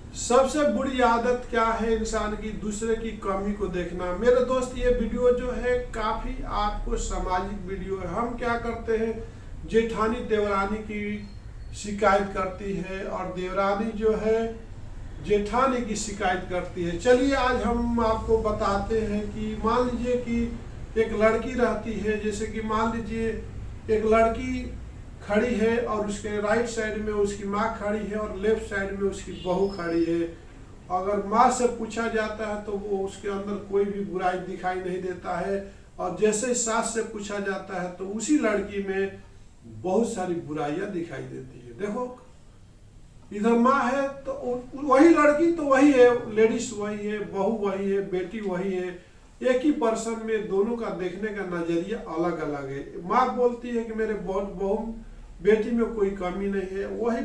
सबसे बुरी आदत क्या है इंसान की? दूसरे की कमी को देखना। मेरे दोस्त, ये वीडियो जो है काफ़ी आपको सामाजिक वीडियो है। हम क्या करते हैं, जेठानी देवरानी की शिकायत करती है और देवरानी जो है जेठानी की शिकायत करती है। चलिए आज हम आपको बताते हैं कि मान लीजिए कि एक लड़की रहती है, जैसे कि मान लीजिए एक लड़की खड़ी है और उसके राइट साइड में उसकी माँ खड़ी है और लेफ्ट साइड में उसकी बहू खड़ी है। अगर माँ से पूछा जाता है तो वो उसके अंदर कोई भी बुराई दिखाई नहीं देता है, और जैसे सास से पूछा जाता है तो उसी लड़की में बहुत सारी बुराइयां दिखाई देती है। देखो, इधर माँ है तो वही लड़की तो वही है, लेडीज वही है, बहू वही है, बेटी वही है। एक ही पर्सन में दोनों का देखने का नजरिया अलग अलग है। माँ बोलती है कि मेरे बहू बेटी में कोई कमी नहीं है, वही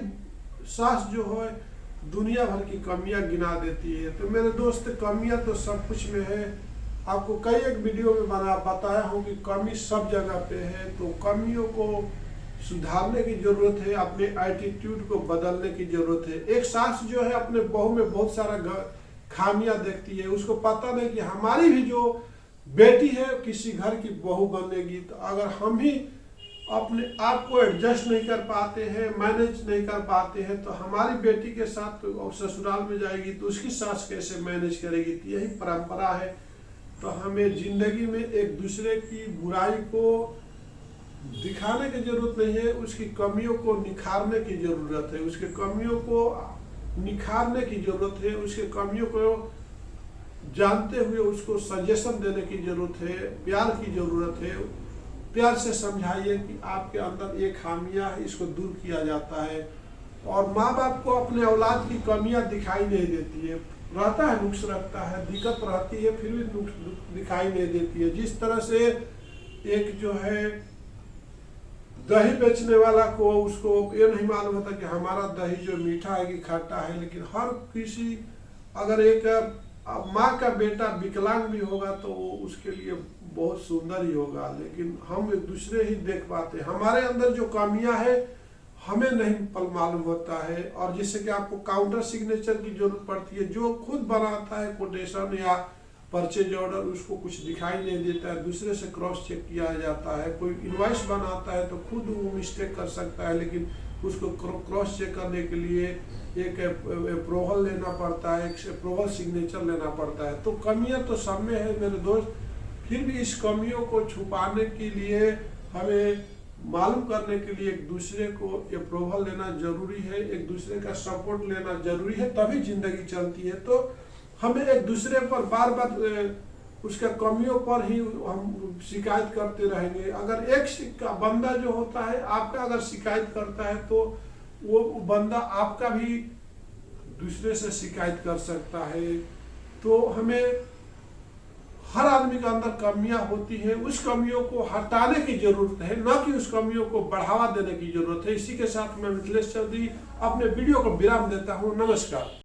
सास जो है दुनिया भर की कमियां गिना देती है। तो मेरे दोस्त, कमियां तो सब कुछ में है। आपको कई एक वीडियो में बताया हूँ कि कमी सब जगह पे है। तो कमियों को सुधारने की जरूरत है, अपने एटीट्यूड को बदलने की जरूरत है। एक सास जो है अपने बहू में बहुत सारा खामियां देखती है, उसको पता नहीं कि हमारी भी जो बेटी है किसी घर की बहू बनेगी। तो अगर हम ही अपने आप को एडजस्ट नहीं कर पाते हैं, मैनेज नहीं कर पाते हैं, तो हमारी बेटी के साथ ससुराल में जाएगी तो उसकी सास कैसे मैनेज करेगी? तो यही परंपरा है। तो हमें जिंदगी में एक दूसरे की बुराई को दिखाने की जरूरत नहीं है, उसकी कमियों को निखारने की जरूरत है। उसके कमियों को निखारने की जरूरत है, उसके कमियों को जानते हुए उसको सजेशन देने की जरूरत है, प्यार की जरूरत है। प्यार से समझाइए कि आपके अंदर ये खामियां है, इसको दूर किया जाता है। और माँ बाप को अपने औलाद की कमियां दिखाई नहीं देती है, रहता है नुक्स रहता है, दिक्कत रहती है, फिर भी नुक्स दिखाई नहीं देती है। जिस तरह से एक जो है दही बेचने वाला को, उसको ये नहीं मालूम होता कि हमारा दही जो मीठा है कि खट्टा है, लेकिन हर किसी, अगर एक माँ का बेटा विकलांग भी होगा तो वो उसके लिए बहुत सुंदर ही होगा। लेकिन हम एक दूसरे ही देख पाते हैं, हमारे अंदर जो कमियां है हमें नहीं मालूम होता है। और जैसे कि आपको काउंटर सिग्नेचर की जरूरत पड़ती है, जो खुद बनाता है कोटेशन या परचेज ऑर्डर, उसको कुछ दिखाई नहीं देता है, दूसरे से क्रॉस चेक किया जाता है। कोई इनवॉइस बनाता है तो खुद वो मिस्टेक कर सकता है, लेकिन उसको क्रॉस चेक करने के लिए एक अप्रूवल लेना पड़ता है, एक अप्रूवल सिग्नेचर लेना पड़ता है। तो कमियां तो सब में है मेरे दोस्त, फिर भी इस कमियों को छुपाने के लिए हमें मालूम करने के लिए एक दूसरे को अप्रूवल लेना जरूरी है, एक दूसरे का सपोर्ट लेना जरूरी है, तभी जिंदगी चलती है। तो हमें एक दूसरे पर बार बार उसके कमियों पर ही हम शिकायत करते रहेंगे। अगर एक बंदा जो होता है आपका अगर शिकायत करता है तो वो बंदा आपका भी दूसरे से शिकायत कर सकता है। तो हमें, हर आदमी के अंदर कमियां होती हैं, उस कमियों को हटाने की जरूरत है, न कि उस कमियों को बढ़ावा देने की जरूरत है। इसी के साथ मैं मिथिलेश चौधरी अपने वीडियो को विराम देता हूं। नमस्कार।